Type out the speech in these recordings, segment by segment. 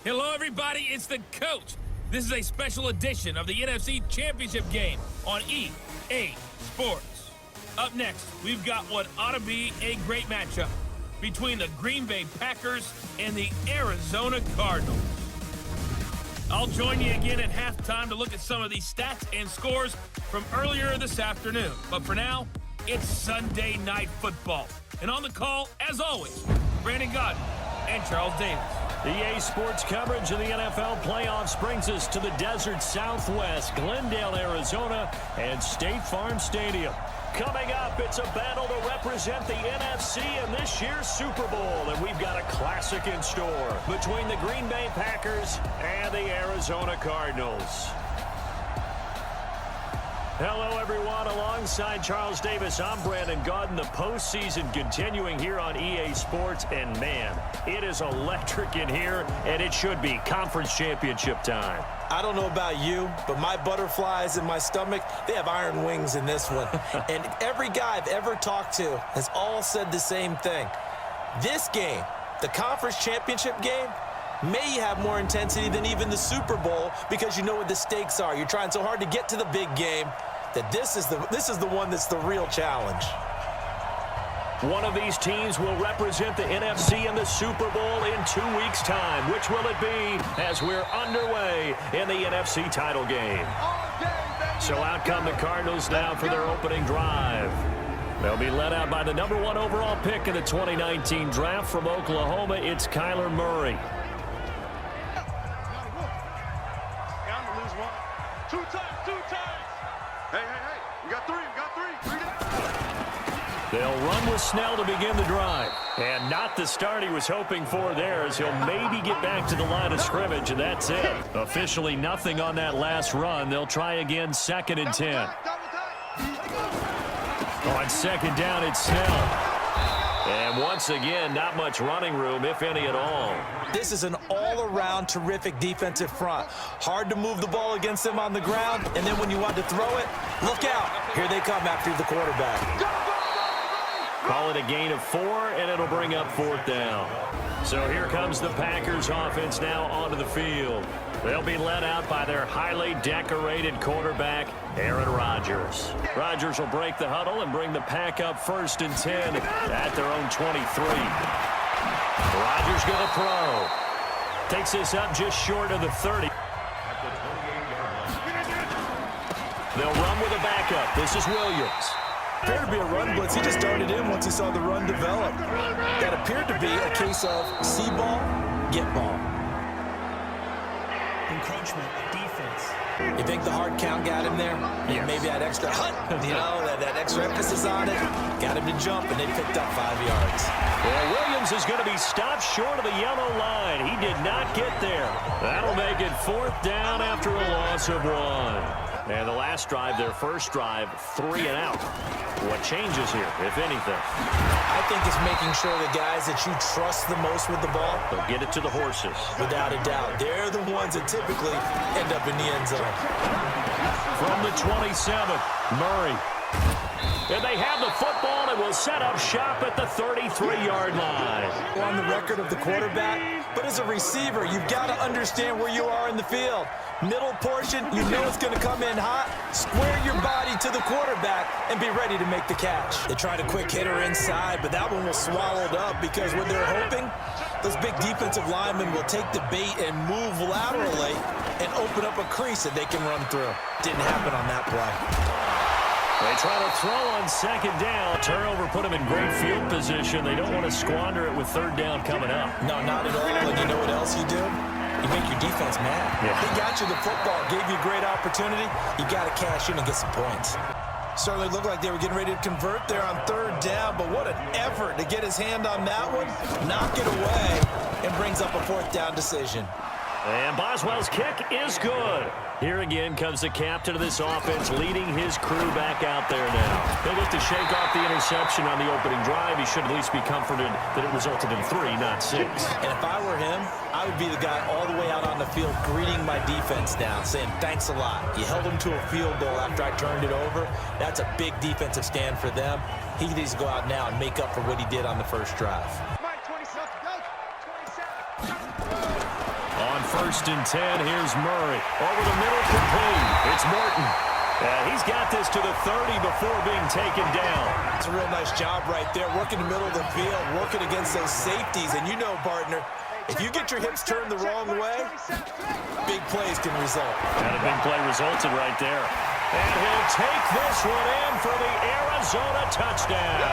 Hello, everybody. It's the coach. This is a special edition of the NFC Championship game on EA Sports. Up next, we've got what ought to be a great matchup between the Green Bay Packers and the Arizona Cardinals. I'll join you again at halftime to look at some of these stats and scores from earlier this afternoon. But for now, it's Sunday Night Football. And on the call, as always, Brandon Godden and Charles Davis. EA Sports coverage of the NFL playoffs brings us to the desert Southwest, Glendale, Arizona, and State Farm Stadium. Coming up, it's a battle to represent the NFC in this year's Super Bowl, and we've got a classic in store between the Green Bay Packers and the Arizona Cardinals. Hello, everyone. Alongside Charles Davis, I'm Brandon Godden. The postseason continuing here on EA Sports, and man, it is electric in here, and it should be conference championship time. I don't know about you, but my butterflies in my stomach, they have iron wings in this one. And every guy I've ever talked to has all said the same thing. This game, the conference championship game, may have more intensity than even the Super Bowl because you know what the stakes are. You're trying so hard to get to the big game that this is the one that's the real challenge. One of these teams will represent the NFC in the Super Bowl in 2 weeks' time. Which will it be as we're underway in the NFC title game? So out come the Cardinals now for their opening drive. They'll be led out by the #1 overall pick in the 2019 draft from Oklahoma. It's Kyler Murray. They'll run with Snell to begin the drive. And not the start he was hoping for there, as he'll maybe get back to the line of scrimmage, and that's it. Officially nothing on that last run. They'll try again, 2nd and 10. On 2nd down, it's Snell. And once again, not much running room, if any at all. This is an all-around terrific defensive front. Hard to move the ball against them on the ground, and then when you want to throw it, look out. Here they come after the quarterback. Call it a gain of 4, and it'll bring up 4th down. So here comes the Packers offense now onto the field. They'll be led out by their highly decorated quarterback, Aaron Rodgers. Rodgers will break the huddle and bring the pack up 1st and 10 at their own 23. Rodgers going to throw. Takes this up just short of the 30. They'll run with a backup. This is Williams. Appeared to be a run blitz. He just darted in once he saw the run develop. That appeared to be a case of see ball, get ball. Encroachment, defense. You think the hard count got him there? Yes. Maybe that extra that extra emphasis on it. Got him to jump, and they picked up 5 yards. Well, Williams is going to be stopped short of the yellow line. He did not get there. That'll make it 4th down after a loss of 1. And the last drive, their first drive, 3 and out. What changes here, if anything? I think it's making sure the guys that you trust the most with the ball, They'll get it to the horses. without a doubt, they're the ones that typically end up in the end zone. From the 27, Murray. And they have the football and will set up shop at the 33-yard line. On the record of the quarterback, but as a receiver, you've got to understand where you are in the field. Middle portion, you know it's going to come in hot. Square your body to the quarterback and be ready to make the catch. They tried a quick hitter inside, but that one was swallowed up because what they're hoping, those big defensive linemen will take the bait and move laterally and open up a crease that they can run through. Didn't happen on that play. They try to throw on 2nd down. Turnover put them in great field position. They don't want to squander it with 3rd down coming up. No, not at all. And you know what else you do? You make your defense mad. Yeah. They got you the football, gave you a great opportunity. You got to cash in and get some points. Certainly looked like they were getting ready to convert there on 3rd down, but what an effort to get his hand on that one, knock it away, and brings up a 4th down decision. And Boswell's kick is good. Here again comes the captain of this offense, leading his crew back out there now. He'll look to shake off the interception on the opening drive. He should at least be comforted that it resulted in 3, not 6. And if I were him, I would be the guy all the way out on the field greeting my defense down, saying, thanks a lot. You held them to a field goal after I turned it over. That's a big defensive stand for them. He needs to go out now and make up for what he did on the first drive. On 1st and 10. Here's Murray. Over the middle, complete. It's Morton. He's got this to the 30 before being taken down. It's a real nice job right there, working the middle of the field, working against those safeties. And you know, partner, if you get your hips turned the wrong way, big plays can result. And a big play resulted right there. And he'll take this one in for the Arizona touchdown.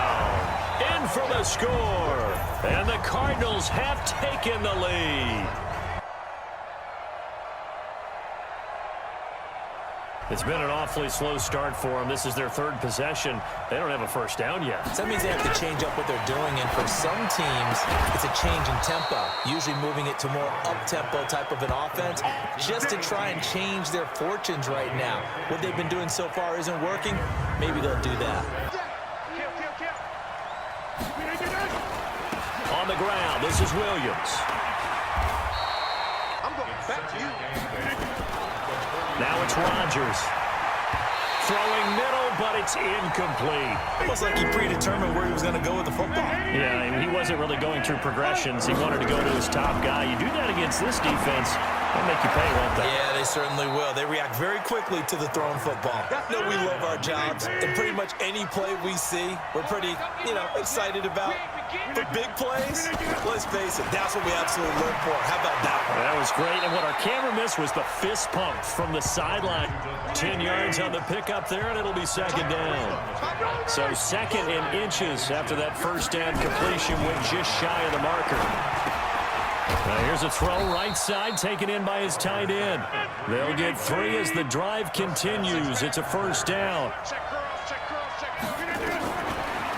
In for the score. And the Cardinals have taken the lead. It's been an awfully slow start for them. This is their 3rd possession. They don't have a 1st down yet. So that means they have to change up what they're doing, and for some teams, it's a change in tempo, usually moving it to more up-tempo type of an offense, just to try and change their fortunes right now. What they've been doing so far isn't working. Maybe they'll do that. On the ground, this is Williams. I'm going back to you. Now it's Rodgers. Throwing middle, but it's incomplete. Almost like he predetermined where he was going to go with the football. Yeah, he wasn't really going through progressions. He wanted to go to his top guy. You do that against this defense, they'll make you pay, won't they? Yeah, they certainly will. They react very quickly to the thrown football. You know, we love our jobs, and pretty much any play we see, we're pretty, excited about. But big plays, let's face it, that's what we absolutely live for. How about that one? That was great, and what our camera missed was the fist pump from the sideline. 10 yards on the pickup there, and it'll be 2nd down. So 2nd in inches after that 1st down completion went just shy of the marker. Now here's a throw right side, taken in by his tight end. They'll get 3 as the drive continues. It's a 1st down.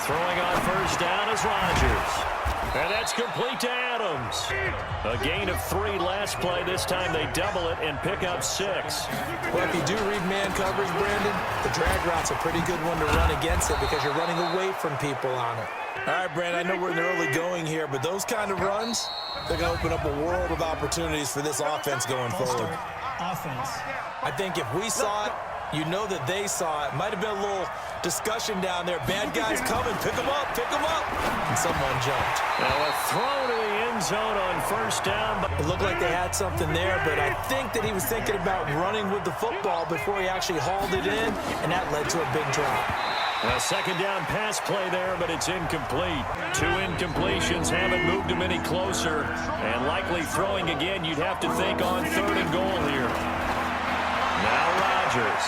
Throwing on 1st down is Rodgers. And that's complete to Adams. A gain of 3 last play. This time they double it and pick up 6. Well, if you do read man coverage, Brandon, the drag route's a pretty good one to run against it because you're running away from people on it. All right, Brandon, I know we're in the early going here, but those kind of runs, they're going to open up a world of opportunities for this offense going forward. Offense. I think if we saw it, you know that they saw it. Might have been a little discussion down there. Bad guys coming. Pick them up. Pick them up. And someone jumped. Now a throw to the end zone on 1st down. But it looked like they had something there, but I think that he was thinking about running with the football before he actually hauled it in, and that led to a big drop. A 2nd down pass play there, but it's incomplete. 2 incompletions haven't moved him any closer. And likely throwing again, you'd have to think on 3rd and goal here. Now Rodgers.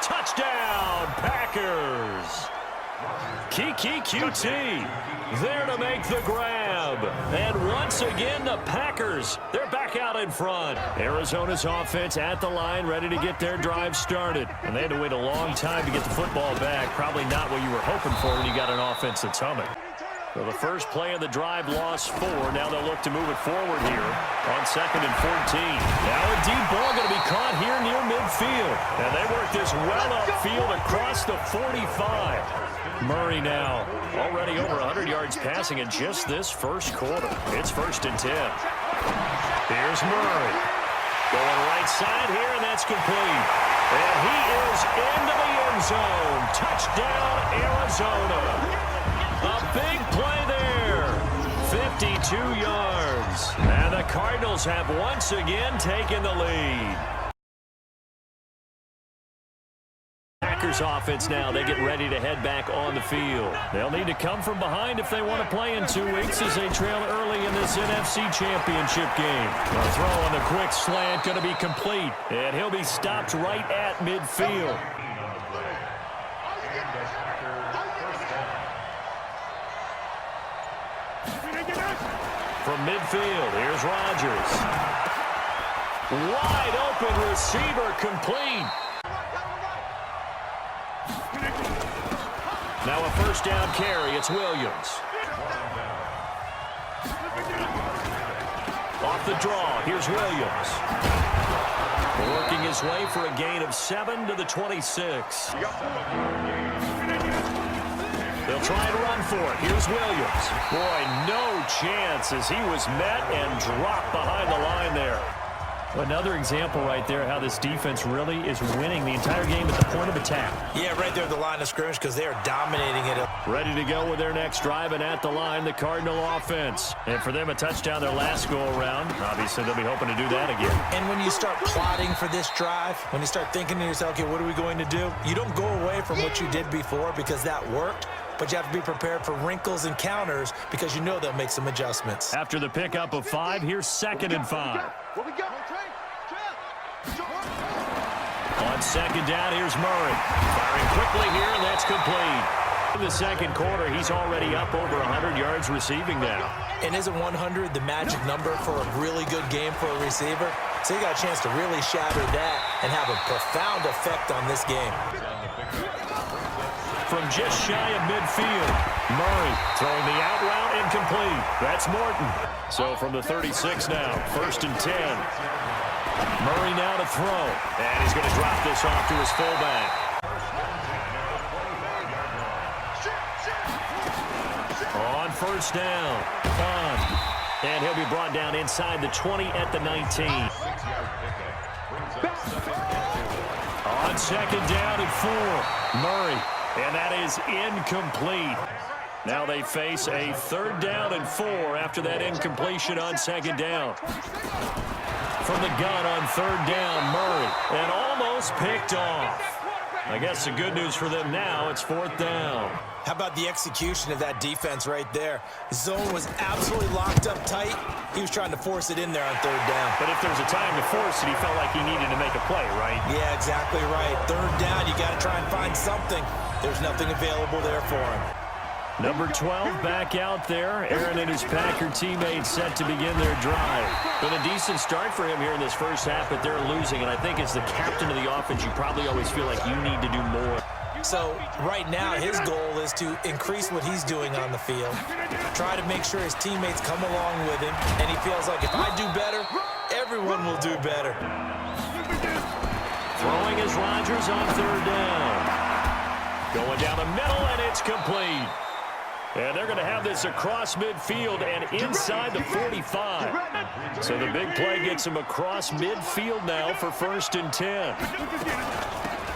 Touchdown, Packers. Kiki QT there to make the grab. And once again, the Packers, they're back out in front. Arizona's offense at the line, ready to get their drive started. And they had to wait a long time to get the football back. Probably not what you were hoping for when you got an offense that's humming. So the first play of the drive lost 4. Now they'll look to move it forward here on 2nd and 14. Now a deep ball going to be caught here near midfield. And they work this well upfield across the 45. Murray now already over 100 yards passing in just this 1st quarter. It's 1st and 10. Here's Murray. Going right side here, and that's complete. And he is into the end zone. Touchdown, Arizona. A big play there. 52 yards. And the Cardinals have once again taken the lead. Packers offense now, they get ready to head back on the field. They'll need to come from behind if they want to play in 2 weeks as they trail early in this NFC Championship game. A throw on the quick slant going to be complete, and he'll be stopped right at midfield. From midfield, here's Rodgers. Wide open receiver, complete. Now a 1st down carry, it's Williams. Off the draw, here's Williams. Working his way for a gain of 7 to the 26. They'll try and run for it. Here's Williams. Boy, no chance as he was met and dropped behind the line there. Another example right there how this defense really is winning the entire game at the point of attack. Yeah, right there at the line of scrimmage because they are dominating it. Ready to go with their next drive, and at the line, the Cardinal offense. And for them, a touchdown their last go-around. Obviously, they'll be hoping to do that again. And when you start plotting for this drive, when you start thinking to yourself, okay, what are we going to do? You don't go away from what you did before because that worked. But you have to be prepared for wrinkles and counters because you know they'll make some adjustments. After the pickup of 5, here's 2nd and 5. On 2nd down, here's Murray. Firing quickly here, and that's complete. In the second quarter, he's already up over 100 yards receiving now. And isn't 100 the magic number for a really good game for a receiver? So you got a chance to really shatter that and have a profound effect on this game. From just shy of midfield, Murray throwing the out route incomplete. That's Morton. So from the 36 now, 1st and 10. Murray now to throw. And he's going to drop this off to his fullback. On 1st down, Bond. And he'll be brought down inside the 20 at the 19. On 2nd down and 4, Murray. And that is incomplete. Now they face a 3rd down and 4 after that incompletion on 2nd down. From the gun on 3rd down, Murray. And almost picked off. I guess the good news for them now, it's 4th down. How about the execution of that defense right there? Zone was absolutely locked up tight. He was trying to force it in there on 3rd down. But if there's a time to force it, he felt like he needed to make a play, right? Yeah, exactly right. 3rd down, you got to try and find something. There's nothing available there for him. Number 12 back out there. Aaron and his Packer teammates set to begin their drive. Been a decent start for him here in this first half, but they're losing. And I think as the captain of the offense, you probably always feel like you need to do more. So right now his goal is to increase what he's doing on the field, try to make sure his teammates come along with him, and he feels like if I do better, everyone will do better. Throwing is Rodgers on 3rd down. Going down the middle, and it's complete. And they're going to have this across midfield and inside the 45. So the big play gets him across midfield now for 1st and 10.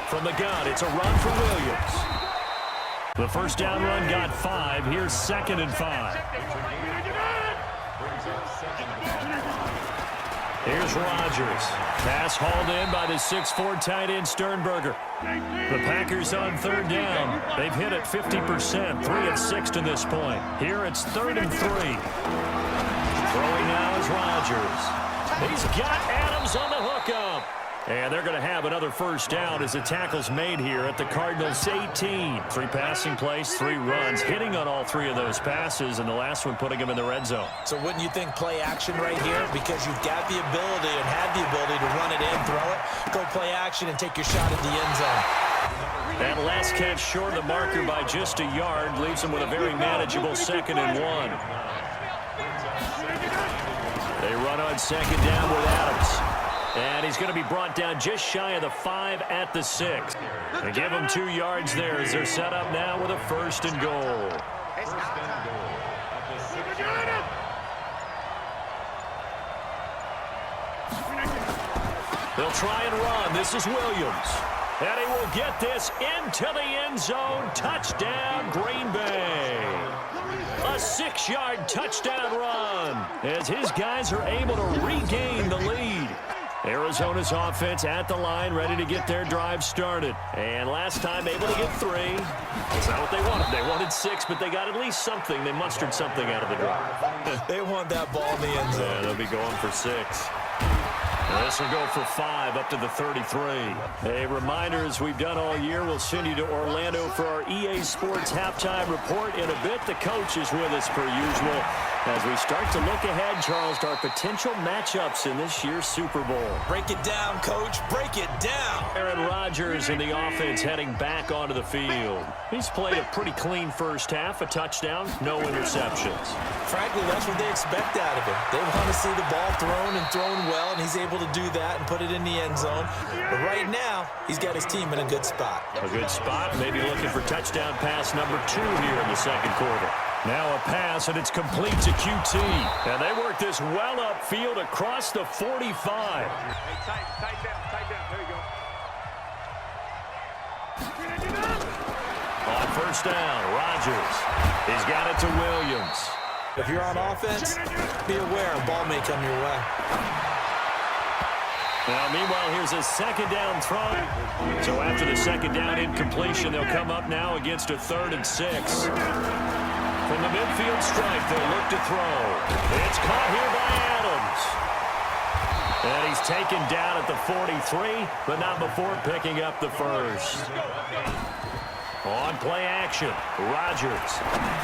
From the gun, it's a run for Williams. The 1st down run got 5. Here's 2nd and 5. Here's Rodgers. Pass hauled in by the 6'4" tight end Sternberger. The Packers on 3rd down. They've hit it 50%, 3 of 6 to this point. Here it's 3rd and 3. Throwing now is Rodgers. He's got Adams on the hookup. And they're going to have another 1st down as the tackle's made here at the Cardinals 18. 3 passing plays, 3 runs, hitting on all 3 of those passes, and the last one putting him in the red zone. So wouldn't you think play action right here? Because you've got the ability and had the ability to run it in, throw it, go play action, and take your shot at the end zone. That last catch short of the marker by just a yard leaves him with a very manageable 2nd and 1. They run on 2nd down with Adams. And he's going to be brought down just shy of the 5 at the 6. They give him 2 yards there as they're set up now with a 1st and goal. They'll try and run. This is Williams. And he will get this into the end zone. Touchdown, Green Bay. A 6-yard touchdown run as his guys are able to regain the lead. Arizona's offense at the line, ready to get their drive started. And last time able to get 3. That's not what they wanted. They wanted 6, but they got at least something. They mustered something out of the drive. They want that ball in the end zone. Yeah, they'll be going for 6. This will go for 5 up to the 33. A reminder, as we've done all year, we'll send you to Orlando for our EA Sports halftime report. In a bit, the coach is with us per usual as we start to look ahead, Charles, to our potential matchups in this year's Super Bowl. Break it down, Coach. Break it down. Aaron Rodgers and the offense heading back onto the field. He's played a pretty clean first half, a touchdown, no interceptions. Frankly, that's what they expect out of him. They want to see the ball thrown and thrown well, and he's able to do that and put it in the end zone. But right now, he's got his team in a good spot. A good spot, maybe looking for touchdown pass number 2 here in the second quarter. Now a pass, and it's complete to QT. And they work this well upfield across the 45. Hey, tight down. There you go. On first down, Rodgers. He's got it to Williams. If you're on offense, be aware a ball may come your way. Now, meanwhile, here's a second down throw. So after the second down incompletion, they'll come up now against a 3rd and 6. From the midfield stripe, they'll look to throw. It's caught here by Adams. And he's taken down at the 43, but not before picking up the first. On play action, Rodgers.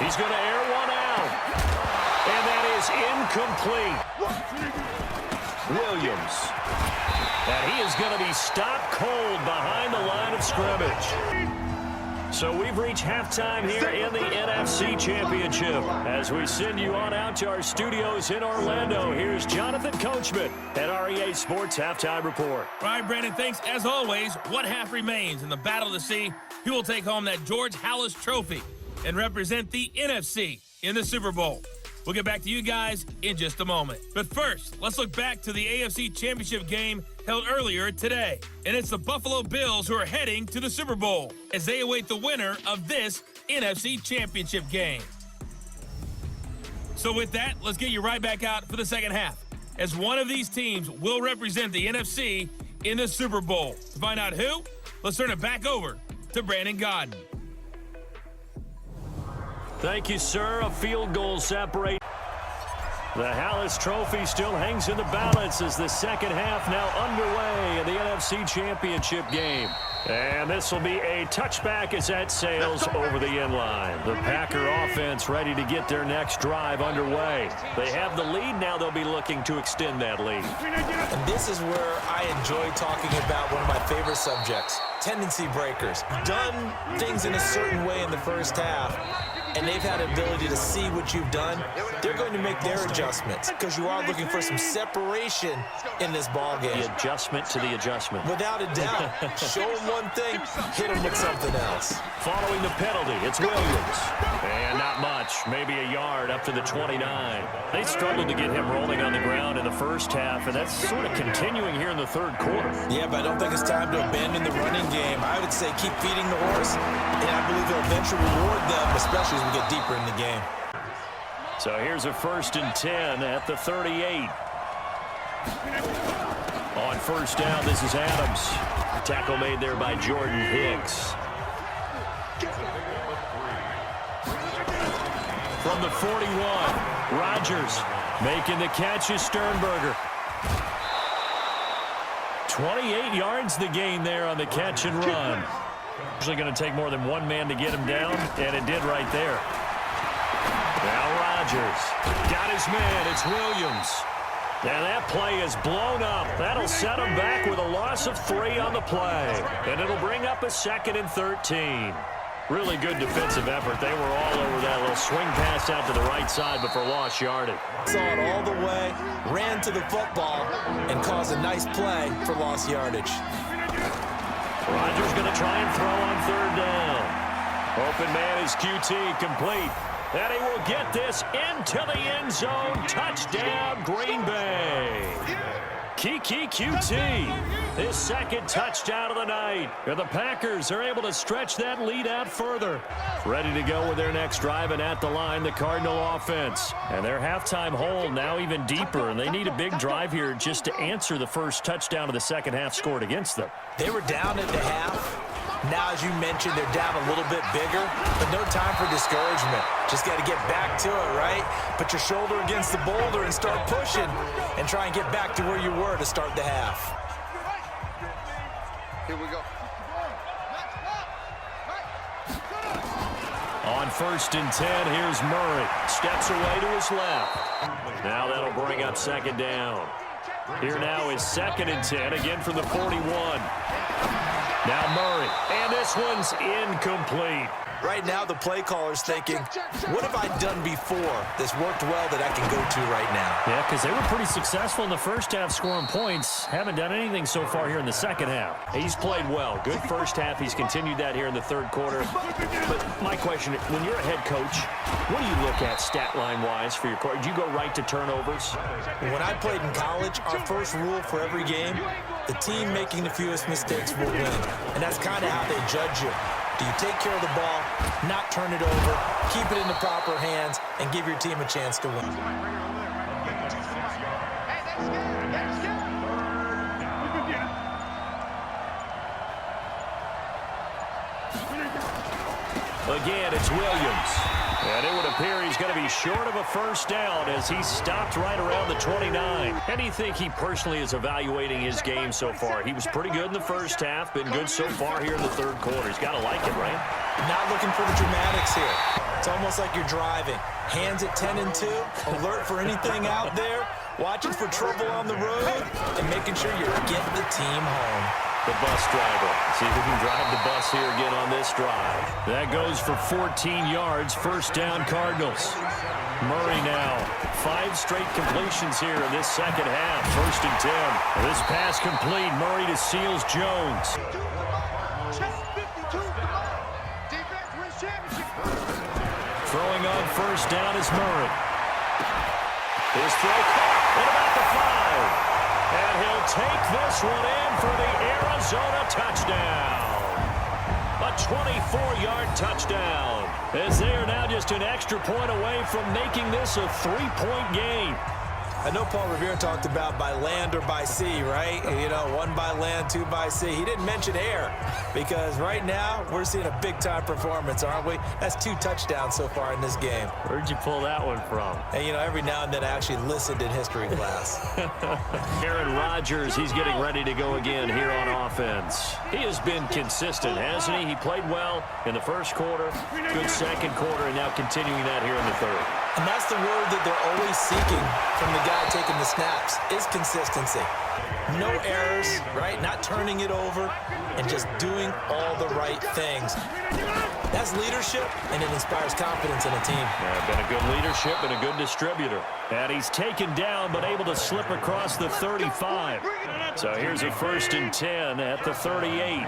He's going to air one out. And that is incomplete. Williams. And he is going to be stopped cold behind the line of scrimmage. So we've reached halftime here in the NFC Championship. As we send you on out to our studios in Orlando, here's Jonathan Coachman at REA Sports Halftime Report. All right, Brandon, thanks. As always, what half remains in the battle to see who will take home that George Halas trophy and represent the NFC in the Super Bowl. We'll get back to you guys in just a moment. But first, let's look back to the AFC Championship game held earlier today. And it's the Buffalo Bills who are heading to the Super Bowl as they await the winner of this NFC Championship game. So with that, let's get you right back out for the second half, as one of these teams will represent the NFC in the Super Bowl. To find out who, let's turn it back over to Brandon Godden. Thank you, sir. A field goal separate. The Halas Trophy still hangs in the balance as the second half now underway in the NFC Championship game. And this will be a touchback as that sails over the end line. The Packer offense ready to get their next drive underway. They have the lead. Now they'll be looking to extend that lead. And this is where I enjoy talking about one of my favorite subjects, tendency breakers. Done things in a certain way in the first half, and they've had the ability to see what you've done. They're going to make their adjustments because you are looking for some separation in this ball game. The adjustment to the adjustment. Without a doubt. Show them one thing, hit them with something else. Following the penalty, it's Williams. And not much, maybe a yard up to the 29. They struggled to get him rolling on the ground in the first half, and that's sort of continuing here in the third quarter. Yeah, but I don't think it's time to abandon the running game. I would say keep feeding the horse, and I believe it'll eventually reward them, especially as we get deeper in the game. So here's a 1st and 10 at the 38. On first down, this is Adams. Tackle made there by Jordan Hicks. From the 41, Rodgers making the catch is Sternberger. 28 yards the gain there on the catch and run. Usually going to take more than one man to get him down, and it did right there. Now Rodgers got his man. It's Williams. And that play is blown up. That'll set him back with a loss of 3 on the play. And it'll bring up a 2nd and 13. Really good defensive effort. They were all over that little swing pass out to the right side before lost yardage. Saw it all the way, ran to the football, and caused a nice play for lost yardage. Rodgers going to try and throw on 3rd down. Open man is QT, complete. And he will get this into the end zone. Touchdown, Green Bay. Kiki QT, his 2nd touchdown of the night. And the Packers are able to stretch that lead out further. Ready to go with their next drive, and at the line, the Cardinal offense. And their halftime hole now even deeper, and they need a big drive here just to answer the first touchdown of the second half scored against them. They were down at the half. Now, as you mentioned, they're down a little bit bigger, but no time for discouragement. Just got to get back to it, right? Put your shoulder against the boulder and start pushing and try and get back to where you were to start the half. Here we go. On 1st and 10, here's Murray. Steps away to his left. Now that'll bring up 2nd down. Here now is 2nd and 10, again from the 41. Now Murray, and this one's incomplete. Right now, the play caller's thinking, what have I done before that's worked well that I can go to right now? Yeah, because they were pretty successful in the first half scoring points. Haven't done anything so far here in the second half. He's played well. Good first half. He's continued that here in the third quarter. But my question, when you're a head coach, what do you look at stat line-wise for your coach? Do you go right to turnovers? When I played in college, our first rule for every game, the team making the fewest mistakes will win. And that's kind of how they judge you. Do you take care of the ball, not turn it over, keep it in the proper hands, and give your team a chance to win? Again, it's Williams. And it would appear he's going to be short of a first down as he stopped right around the 29. How do you think he personally is evaluating his game so far? He was pretty good in the first half, been good so far here in the third quarter. He's got to like it, right? Not looking for the dramatics here. It's almost like you're driving. Hands at 10 and 2, alert for anything out there, watching for trouble on the road, and making sure you're getting the team home. The bus driver. See if we can drive the bus here again on this drive. That goes for 14 yards. First down, Cardinals. Murray now. 5 straight completions here in this second half. First and 10. This pass complete. Murray to Seals Jones. Throwing on first down is Murray. His throw caught at about the 5. And he'll take this one in for the Arizona touchdown. A 24-yard touchdown. As they are now just an extra point away from making this a 3-point game. I know Paul Revere talked about by land or by sea, right? You know, 1 by land, 2 by sea. He didn't mention air because right now we're seeing a big-time performance, aren't we? That's 2 touchdowns so far in this game. Where'd you pull that one from? And, you know, every now and then I actually listened in history class. Aaron Rodgers, he's getting ready to go again here on offense. He has been consistent, hasn't he? He played well in the first quarter, good second quarter, and now continuing that here in the third. And that's the word that they're always seeking from the guy taking the snaps, is consistency. No errors, right? Not turning it over and just doing all the right things. That's leadership, and it inspires confidence in a team. Yeah, been a good leadership and a good distributor. And he's taken down but able to slip across the 35. So here's a first and 10 at the 38.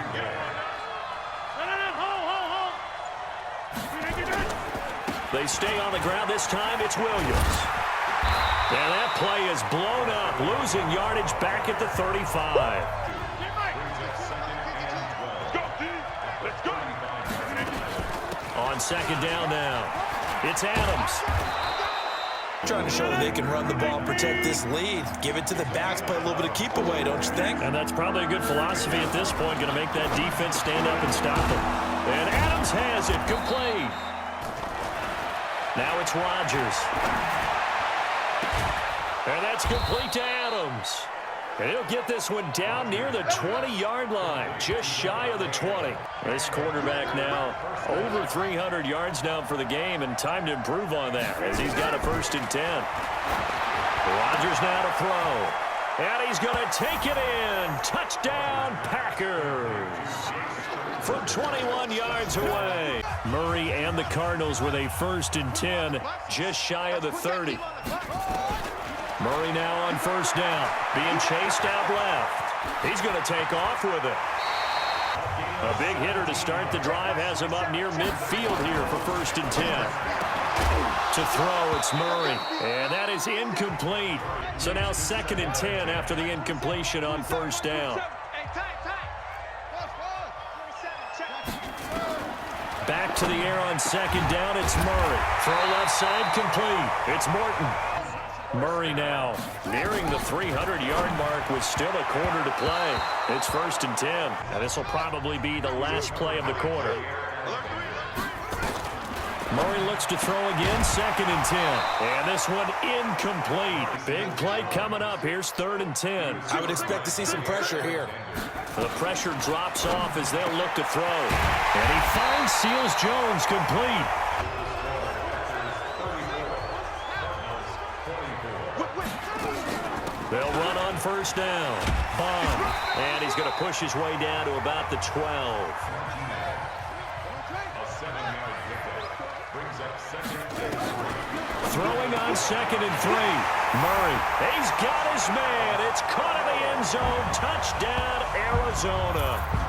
They stay on the ground. This time it's Williams. And that play is blown up, losing yardage back at the 35. On second down now, it's Adams. Trying to show that they can run the ball, protect this lead. Give it to the backs, play a little bit of keep away, don't you think? And that's probably a good philosophy at this point, going to make that defense stand up and stop them. And Adams has it, complete. Now it's Rodgers. And that's complete to Adams. And he'll get this one down near the 20-yard line, just shy of the 20. This quarterback now over 300 yards now for the game, and time to improve on that as he's got a first and 10. Rodgers now to throw. And he's going to take it in. Touchdown, Packers. From 21 yards away. Murray and the Cardinals with a first and 10, just shy of the 30. Murray now on first down, being chased out left. He's going to take off with it. A big hitter to start the drive has him up near midfield here for first and 10. To throw, it's Murray, and that is incomplete. So now second and 10 after the incompletion on first down. Back to the air on second down, it's Murray. Throw left side, complete. It's Morton. Murray now nearing the 300-yard mark with still a quarter to play. It's first and 10. And this will probably be the last play of the quarter. Murray looks to throw again, second and 10. And this one incomplete. Big play coming up. Here's third and 10. I would expect to see some pressure here. The pressure drops off as they'll look to throw. And he finds Seals Jones complete. They'll run on first down. Bomb. And he's going to push his way down to about the 12. Throwing on 2nd and 3. Murray. He's got his man. It's caught in the end zone. Touchdown, Arizona.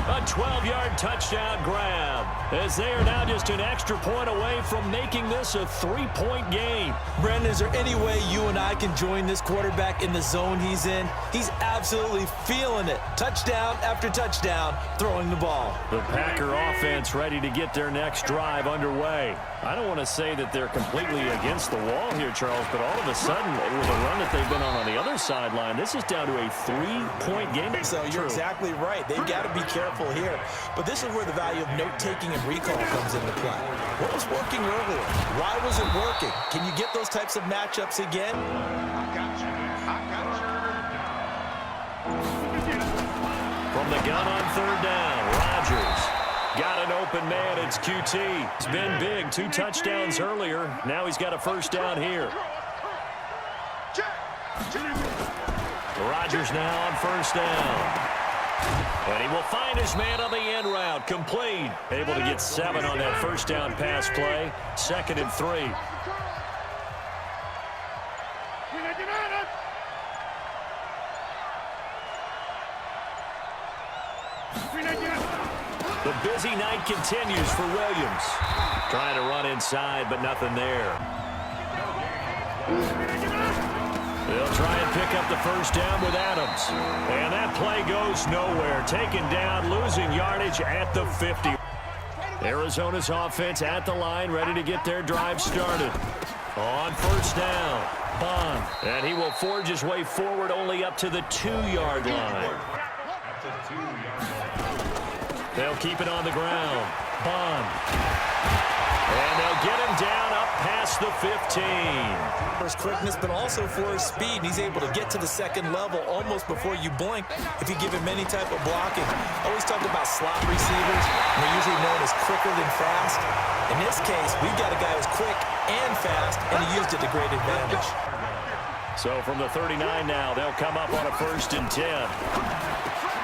A 12-yard touchdown grab, as they are now just an extra point away from making this a 3-point game. Brandon, is there any way you and I can join this quarterback in the zone he's in? He's absolutely feeling it. Touchdown after touchdown, throwing the ball. The Packer offense ready to get their next drive underway. I don't want to say that they're completely against the wall here, Charles, but all of a sudden, with the run that they've been on the other sideline, this is down to a 3-point game. So you're exactly right. They've got to be careful here. But this is where the value of note-taking and recall comes into play. What was working earlier? Why was it working? Can you get those types of matchups again? I got you. I got you. From the gun on 3rd down, Rodgers. Got an open man. It's QT. He's been big. 2 touchdowns earlier. Now he's got a first down here. Rodgers now on first down. And he will find his man on the end route. Complete. Able to get 7 on that first down pass play. 2nd and 3. The busy night continues for Williams. Trying to run inside, but nothing there. They'll try and pick up the first down with Adams. And that play goes nowhere. Taken down, losing yardage at the 50. Arizona's offense at the line, ready to get their drive started. On first down, Bond. And he will forge his way forward only up to the 2-yard line. They'll keep it on the ground. Bond. And they'll get him down up past the 15. For his quickness, but also for his speed. He's able to get to the second level almost before you blink if you give him any type of blocking. I always talk about slot receivers, and they're usually known as quicker than fast. In this case, we've got a guy who's quick and fast, and he used it to great advantage. So from the 39 now, they'll come up on a 1st and 10.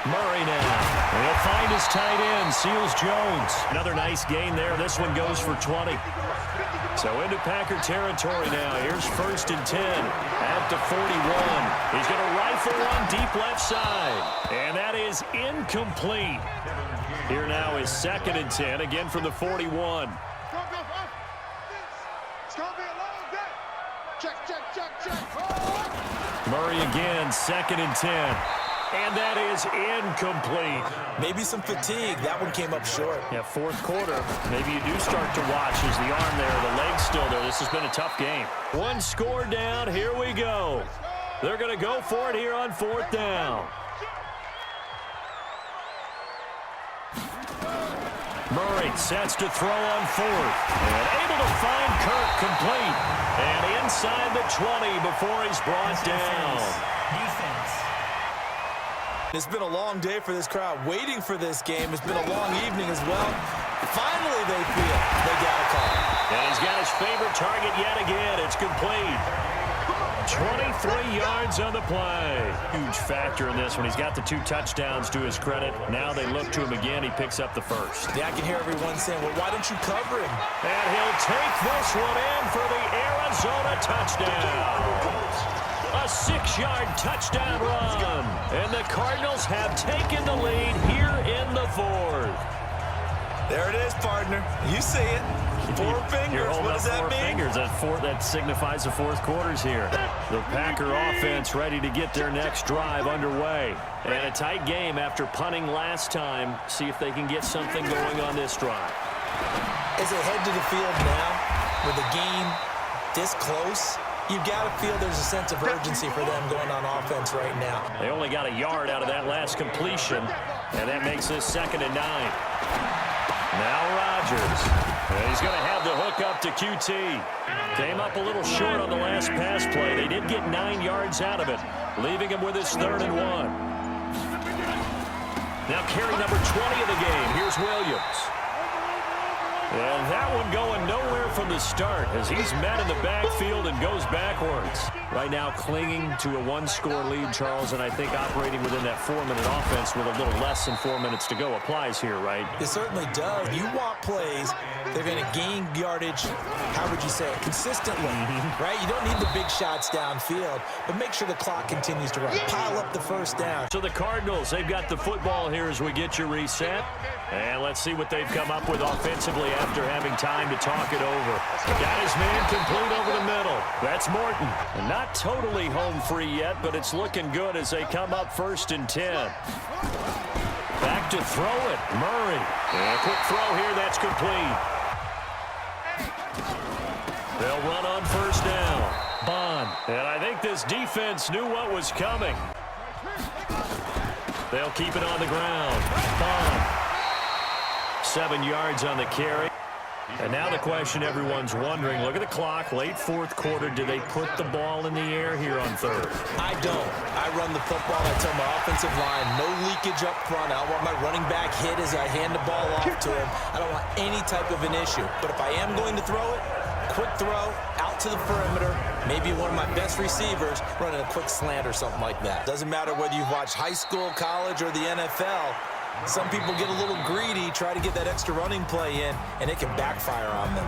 Murray now. He'll find his tight end, Seals Jones. Another nice gain there. This one goes for 20. So into Packer territory now. Here's 1st and 10 at the 41. He's going to rifle one deep left side. And that is incomplete. Here now is 2nd and 10, again from the 41. It's going to be a long day. Check, check, check, check. Murray again, 2nd and 10. And that is incomplete. Maybe some fatigue. That one came up short. Yeah, 4th quarter. Maybe you do start to watch as the arm there, the leg's still there. This has been a tough game. 1 score down. Here we go. They're going to go for it here on 4th down. Murray sets to throw on 4th. And able to find Kirk complete. And inside the 20 before he's brought down. Defense. It's been a long day for this crowd. Waiting for this game. It's been a long evening as well. Finally, they feel they got a call. And he's got his favorite target yet again. It's complete. 23 yards on the play. Huge factor in this one. He's got the 2 touchdowns to his credit. Now they look to him again. He picks up the first. Yeah, I can hear everyone saying, well, why don't you cover him? And he'll take this one in for the Arizona touchdown. A 6-yard touchdown run. And the Cardinals have taken the lead here in the 4th. There it is, partner. You see it. 4 fingers. What does that mean? 4 fingers. That signifies the 4th quarter's here. The Packer offense ready to get their next drive underway. And a tight game after punting last time. See if they can get something going on this drive. As they head to the field now, with the game this close, you've got to feel there's a sense of urgency for them going on offense right now. They only got a yard out of that last completion, and that makes this 2nd and 9. Now Rodgers. And he's going to have the hook up to QT. Came up a little short on the last pass play. They did get 9 yards out of it, leaving him with his 3rd and 1. Now carry number 20 of the game. Here's Williams. And that one going nowhere from the start as he's met in the backfield and goes backwards. Right now clinging to a one-score lead, Charles, and I think operating within that 4-minute offense with a little less than 4 minutes to go applies here, right? It certainly does. You want plays. They're going to gain yardage, how would you say it, consistently, right? You don't need the big shots downfield, but make sure the clock continues to run. Pile up the first down. So the Cardinals, they've got the football here as we get you reset. And let's see what they've come up with offensively after having time to talk it over. Got his man complete over the middle. That's Morton. And not totally home free yet, but it's looking good as they come up 1st and 10. Back to throw it. Murray. And a quick throw here. That's complete. They'll run on 1st down. Bond. And I think this defense knew what was coming. They'll keep it on the ground. Bond. 7 yards on the carry. And now the question everyone's wondering, look at the clock, late 4th quarter. Do they put the ball in the air here on 3rd? I don't. I run the football. I tell my offensive line, no leakage up front. I don't want my running back hit as I hand the ball off to him. I don't want any type of an issue. But if I am going to throw it, quick throw, out to the perimeter, maybe one of my best receivers running a quick slant or something like that. Doesn't matter whether you've watched high school, college, or the NFL. Some people get a little greedy, try to get that extra running play in, and it can backfire on them.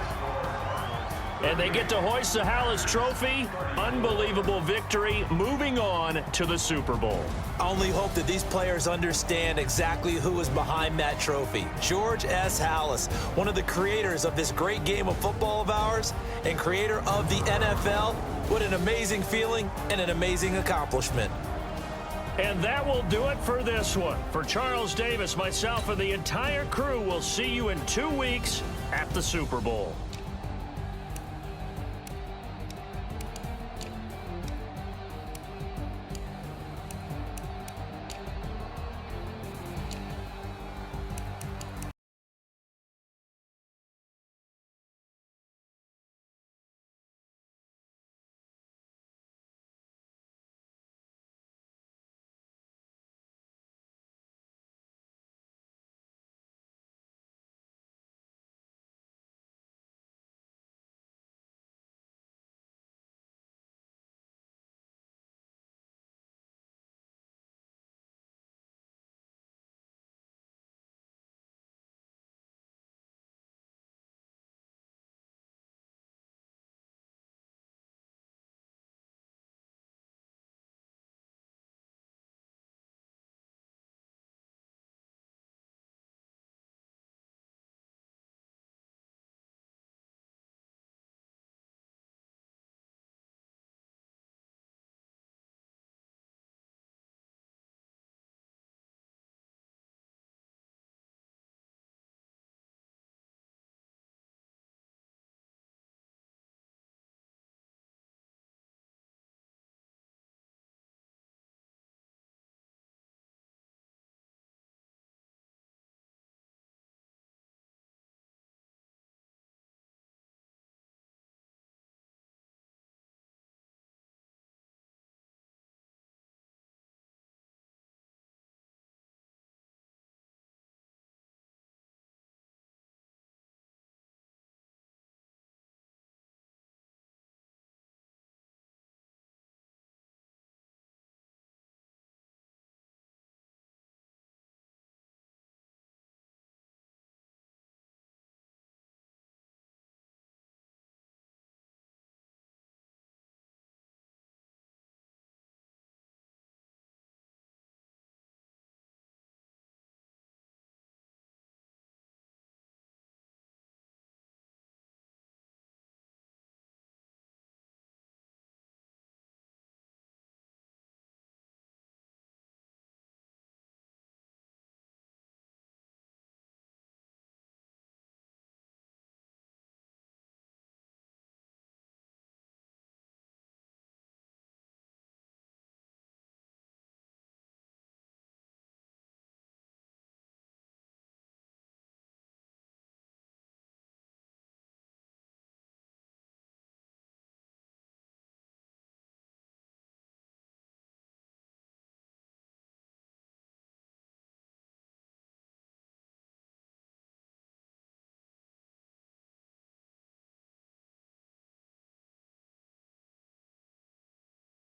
And they get to hoist the Hallis Trophy. Unbelievable victory, moving on to the Super Bowl. I only hope that these players understand exactly who is behind that trophy. George S. Hallis, one of the creators of this great game of football of ours and creator of the NFL. What an amazing feeling and an amazing accomplishment. And that will do it for this one. For Charles Davis, myself, and the entire crew, we'll see you in 2 weeks at the Super Bowl.